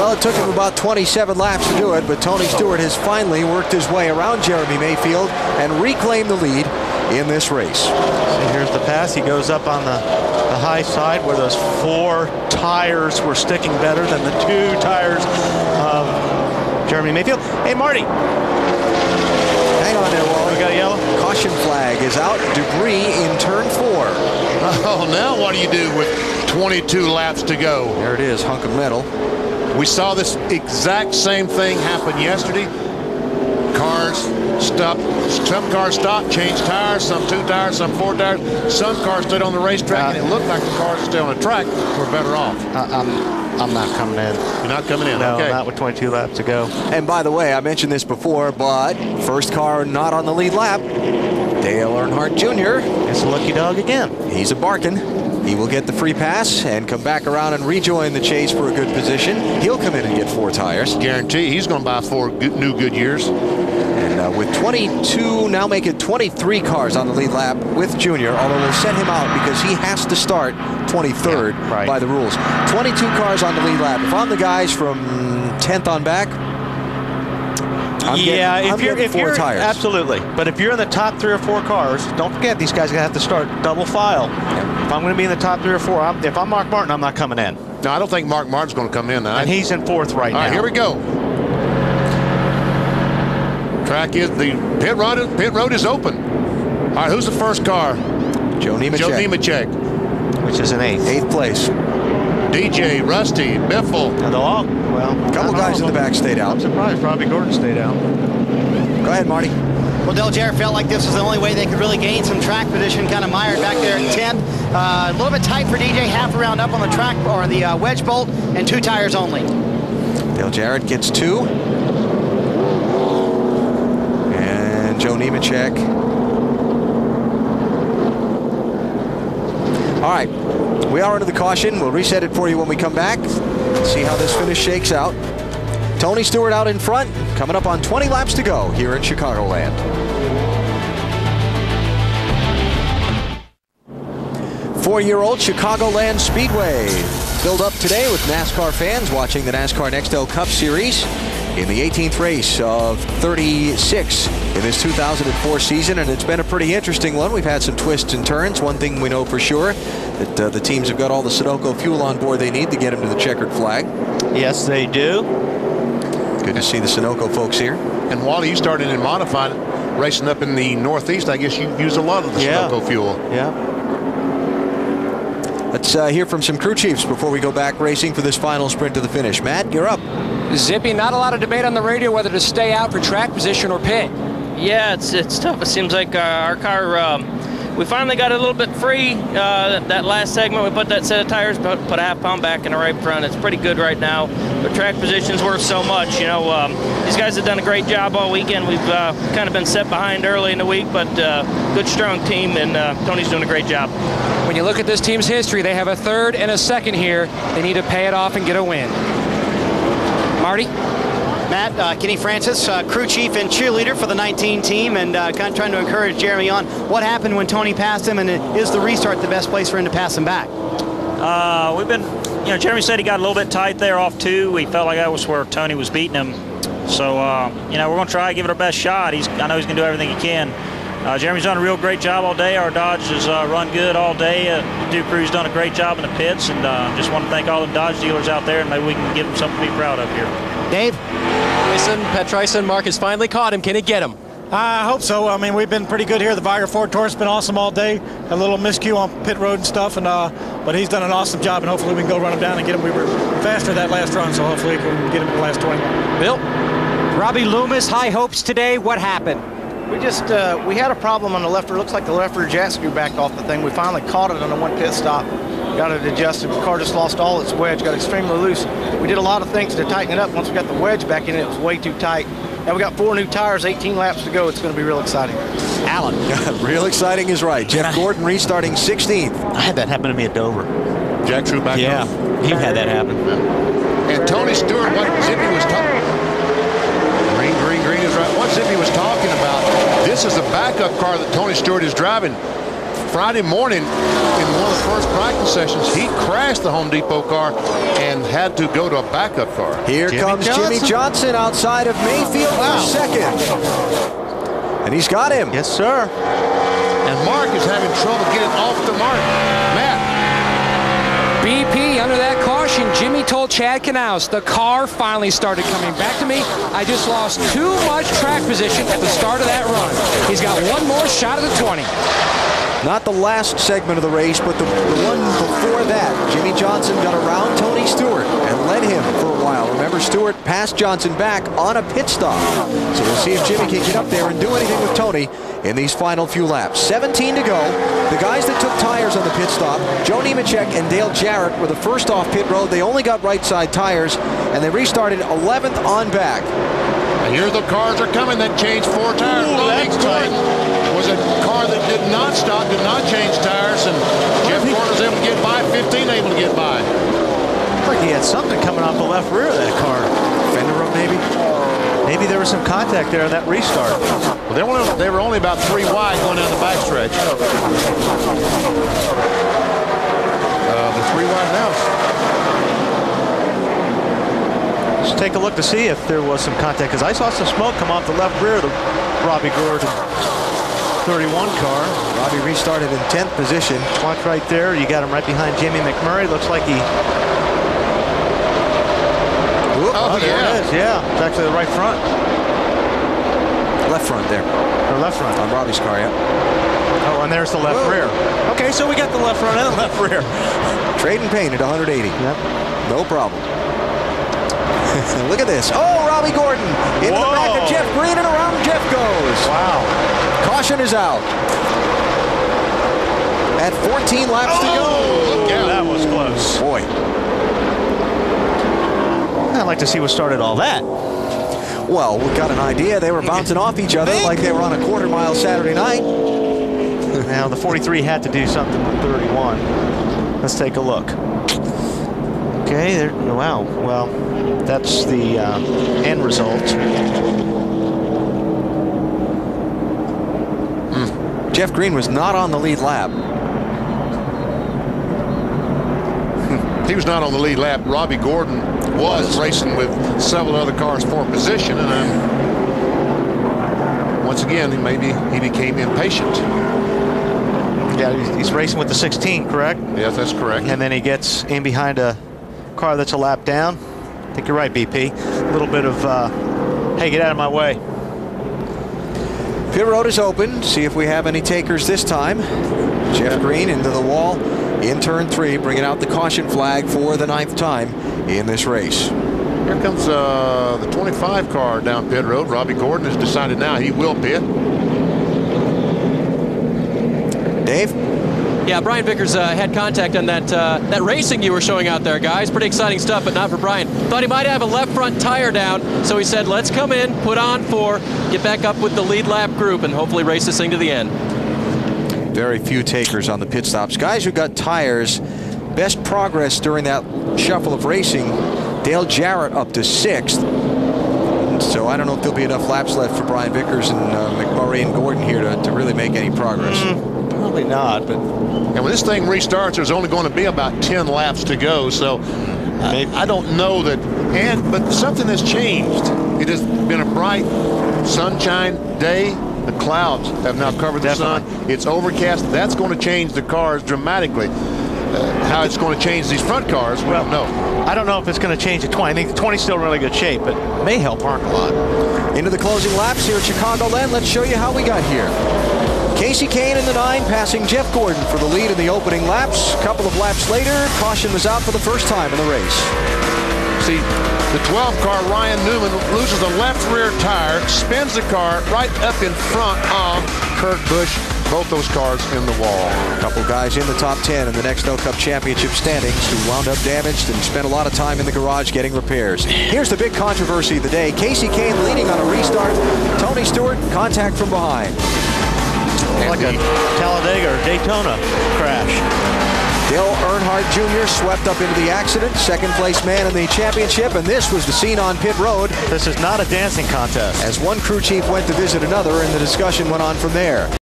Well, it took him about 27 laps to do it, but Tony Stewart has finally worked his way around Jeremy Mayfield and reclaimed the lead in this race. So here's the pass. He goes up on the high side where those 4 tires were sticking better than the 2 tires of Jeremy Mayfield. Hey, Marty. Hang on there, Wally. We got a yellow. Caution flag is out. Debris in turn 4. Oh, now what do you do with 22 laps to go? There it is, hunk of metal. We saw this exact same thing happen yesterday. Cars stopped. Some cars stopped, changed tires, some 2 tires, some 4 tires. Some cars stayed on the racetrack, and it looked like the cars that stayed on the track were better off. I'm not coming in. You're not coming in? No, okay. not with 22 laps to go. And by the way, I mentioned this before, but first car not on the lead lap, Dale Earnhardt Jr. It's a lucky dog again. He's a barking. He will get the free pass and come back around and rejoin the chase for a good position. He'll come in and get 4 tires. Guarantee he's going to buy 4 new Goodyears. And with 22, now make it 23 cars on the lead lap with Junior, although we'll set him out because he has to start 23rd by the rules. 22 cars on the lead lap. If I'm the guys from 10th on back, I'm getting 4 tires. Absolutely. But if you're in the top 3 or 4 cars, don't forget these guys are going to have to start double file. If I'm going to be in the top 3 or 4, if I'm Mark Martin, I'm not coming in. No, I don't think Mark Martin's going to come in. And he's in 4th right now. All right, here we go. Track is the pit road is open. All right, who's the first car? Joe Nemechek. Joe Nemechek. Which is an 8th. 8th place. DJ, Rusty, Biffle. A couple guys in the back stayed out. I'm surprised Robbie Gordon stayed out. Go ahead, Marty. Well, Dale Jarrett felt like this was the only way they could really gain some track position, kind of mired back there at 10th. A little bit tight for DJ, half a round up on the track, or the wedge bolt, and 2 tires only. Dale Jarrett gets 2. And Joe Nemechek. All right, we are under the caution. We'll reset it for you when we come back. See how this finish shakes out. Tony Stewart out in front, coming up on 20 laps to go here in Chicagoland. Four-year-old Chicagoland Speedway filled up today with NASCAR fans watching the NASCAR Nextel Cup Series in the 18th race of 36 in this 2004 season, and it's been a pretty interesting one. We've had some twists and turns. One thing we know for sure, that the teams have got all the Sunoco fuel on board they need to get them to the checkered flag. Yes, they do. Good to see the Sunoco folks here. And Wally, you started in modified racing up in the Northeast. I guess you used a lot of the Sunoco fuel. Yeah. Let's hear from some crew chiefs before we go back racing for this final sprint to the finish. Matt, you're up. Zippy, not a lot of debate on the radio whether to stay out for track position or pit. Yeah, it's tough. It seems like our car, we finally got a little bit free. That last segment, we put that set of tires, put a half pound back in the right front. It's pretty good right now. But track position's worth so much. You know, these guys have done a great job all weekend. We've kind of been set behind early in the week, but good, strong team, and Tony's doing a great job. When you look at this team's history, they have a 3rd and a 2nd here. They need to pay it off and get a win. Marty? Matt, Kenny Francis, crew chief and cheerleader for the 19 team, and kind of trying to encourage Jeremy on what happened when Tony passed him, and is the restart the best place for him to pass him back? We've been, Jeremy said he got a little bit tight there off 2. We felt like that was where Tony was beating him. So, we're going to try to give it our best shot. I know he's going to do everything he can. Jeremy's done a real great job all day. Our Dodge has run good all day. Duke Crew's done a great job in the pits, and just want to thank all the Dodge dealers out there, and maybe we can give them something to be proud of here. Dave? TRYSON, Mark has finally caught him. Can he get him? I hope so. I mean, we've been pretty good here. The Viger Ford Taurus has been awesome all day. A little miscue on pit road and stuff, and but he's done an awesome job, and hopefully we can go run him down and get him. We were faster that last run, so hopefully we can get him in the last 20. Bill? Robbie Loomis, high hopes today. What happened? We just, we had a problem on the left rear. Looks like the left rear jack screw backed off the thing. We finally caught it on the 1 pit stop. Got it adjusted. The car just lost all its wedge, got extremely loose. We did a lot of things to tighten it up. Once we got the wedge back in, it was way too tight. Now we got 4 new tires, 18 laps to go. It's going to be real exciting. Alan. Real exciting is right. Jeff Gordon restarting 16th. I had that happen to me at Dover. Jack True back Yeah, off. he had that happen. And Tony Stewart, what Zippy was talking green is right. What Zippy was talking about, this is the backup car that Tony Stewart is driving. Friday morning in one of the first practice sessions, he crashed the Home Depot car and had to go to a backup car. Here comes Jimmy Johnson outside of Mayfield for second. And he's got him. Yes, sir. And Mark is having trouble getting off the mark. Matt. BP under that caution. Jimmy told Chad Knaus, the car finally started coming back to me. I just lost too much track position at the start of that run. He's got one more shot at the 20. Not the last segment of the race, but the one before that. Jimmy Johnson got around Tony Stewart and led him for a while. Remember, Stewart passed Johnson back on a pit stop. So we'll see if Jimmy can get up there and do anything with Tony in these final few laps. 17 to go. The guys that took tires on the pit stop, Joe Nemechek and Dale Jarrett, were the first off pit road. They only got right side tires, and they restarted 11th on back. And here the cars are coming that changed 4 tires. That's tight. Was a car that did not stop, did not change tires, and Jeff Gordon was able to get by, 15 able to get by. Looked like he had something coming off the left rear of that car. Fender up, maybe? Maybe there was some contact there on that restart. Well, they were only about 3 wide going down the backstretch. The 3 wide now. Let's take a look to see if there was some contact, because I saw some smoke come off the left rear of the Robbie Gordon 31 car. Robbie restarted in 10th position. Watch right there. You got him right behind Jimmy McMurray. Looks like he... Oh, there it is. Yeah, it's actually the right front. Left front there. Or left front. On Robbie's car, yeah. Oh, and there's the left rear. Okay, so we got the left front and the left rear. Trade and paint at 180. Yep. No problem. Look at this. Oh, Robbie Gordon into the back of Jeff Green, and around Jeff goes. Wow. Caution is out. At 14 laps to go. Yeah, that was close. Boy. I'd like to see what started all that. Well, we've got an idea. They were bouncing off each other like they were on a quarter-mile Saturday night. Now, the 43 had to do something with 31. Let's take a look. Okay, there. Wow. Well, that's the end result. Jeff Green was not on the lead lap. He was not on the lead lap. Robbie Gordon was racing with several other cars for position, and once again, maybe he became impatient. Yeah, he's racing with the 16, correct? Yes, that's correct. And then he gets in behind a car that's a lap down. I think you're right, BP. A little bit of, hey, get out of my way. Pit road is open. See if we have any takers this time. Jeff Green into the wall in turn 3, bringing out the caution flag for the 9th time in this race. Here comes the 25 car down pit road. Robbie Gordon has decided now he will pit. Dave? Yeah, Brian Vickers had contact on that racing you were showing out there, guys. Pretty exciting stuff, but not for Brian. Thought he might have a left front tire down, so he said, let's come in, put on 4, get back up with the lead lap group, and hopefully race this thing to the end. Very few takers on the pit stops. Guys who got tires, best progress during that shuffle of racing, Dale Jarrett up to 6th. So I don't know if there'll be enough laps left for Brian Vickers and McMurray and Gordon here to really make any progress. Probably not, but... And when this thing restarts, there's only going to be about 10 laps to go, so I don't know that... But something has changed. It has been a bright sunshine day. The clouds have now covered the sun. It's overcast. That's going to change the cars dramatically. How it's going to change these front cars, we don't know. I don't know if it's going to change the 20. I think the 20's still in really good shape, but it may help Mark a lot. Into the closing laps here at Chicagoland. Let's show you how we got here. Casey Kane in the 9, passing Jeff Gordon for the lead in the opening laps. A couple of laps later, caution was out for the first time in the race. See, the 12 car, Ryan Newman, loses the left rear tire, spins the car right up in front of Kurt Busch. Both those cars in the wall. A couple guys in the top 10 in the Nextel Cup Championship standings who wound up damaged and spent a lot of time in the garage getting repairs. Here's the big controversy of the day. Casey Kane leading on a restart. Tony Stewart, contact from behind. Like a Talladega or Daytona crash. Dale Earnhardt Jr. swept up into the accident, second place man in the championship, and this was the scene on pit road. This is not a dancing contest. As one crew chief went to visit another, and the discussion went on from there.